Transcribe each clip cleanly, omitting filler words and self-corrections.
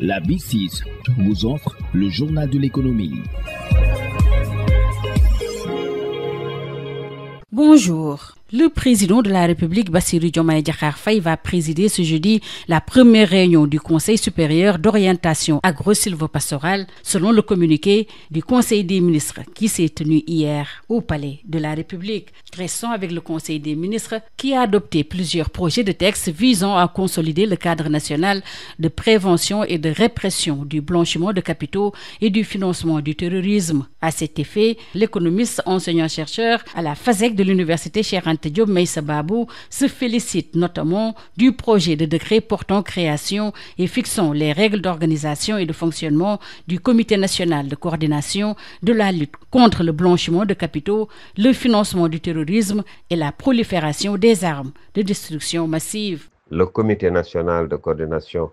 La B6 vous offre le journal de l'économie. Bonjour. Le président de la République, Bassirou Diomaye Diakhar Faye, va présider ce jeudi la première réunion du Conseil supérieur d'orientation agro-sylvopastorale, selon le communiqué du Conseil des ministres qui s'est tenu hier au Palais de la République. Restons avec le Conseil des ministres qui a adopté plusieurs projets de textes visant à consolider le cadre national de prévention et de répression du blanchiment de capitaux et du financement du terrorisme. À cet effet, l'économiste enseignant-chercheur à la FASEC de l'Université Cheikh Anta Diop, Meïssa Babou, se félicite notamment du projet de décret portant création et fixant les règles d'organisation et de fonctionnement du Comité national de coordination de la lutte contre le blanchiment de capitaux, le financement du terrorisme et la prolifération des armes de destruction massive. Le Comité national de coordination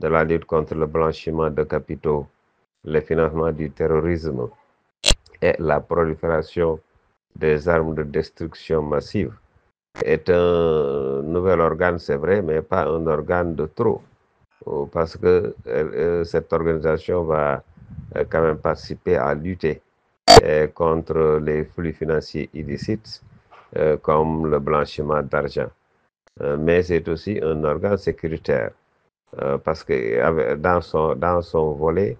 de la lutte contre le blanchiment de capitaux, le financement du terrorisme et la prolifération des armes de destruction massive est un nouvel organe, c'est vrai, mais pas un organe de trop, parce que cette organisation va quand même participer à lutter contre les flux financiers illicites comme le blanchiment d'argent. Mais c'est aussi un organe sécuritaire parce que dans son volet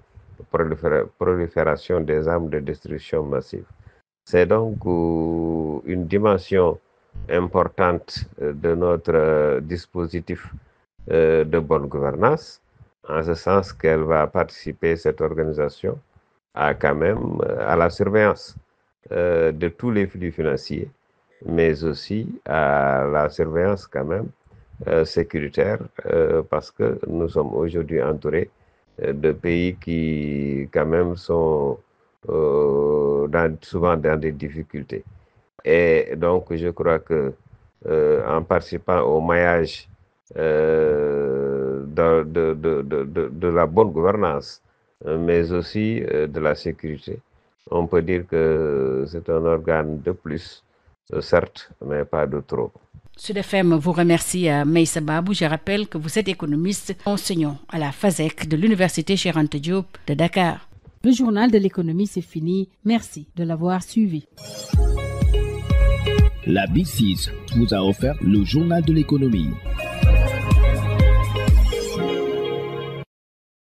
prolifération des armes de destruction massive. C'est donc une dimension importante de notre dispositif de bonne gouvernance, en ce sens qu'elle va participer, cette organisation, à la surveillance de tous les flux financiers, mais aussi à la surveillance sécuritaire, parce que nous sommes aujourd'hui entourés de pays qui sont souvent dans des difficultés. Et donc, je crois que en participant au maillage de la bonne gouvernance, mais aussi de la sécurité, on peut dire que c'est un organe de plus, certes, mais pas de trop. Sud FM vous remercie, Meïssa Babou. Je rappelle que vous êtes économiste, enseignant à la FASEC de l'Université Cheikh Anta Diop de Dakar. Le journal de l'économie, c'est fini. Merci de l'avoir suivi. La B6 vous a offert le journal de l'économie.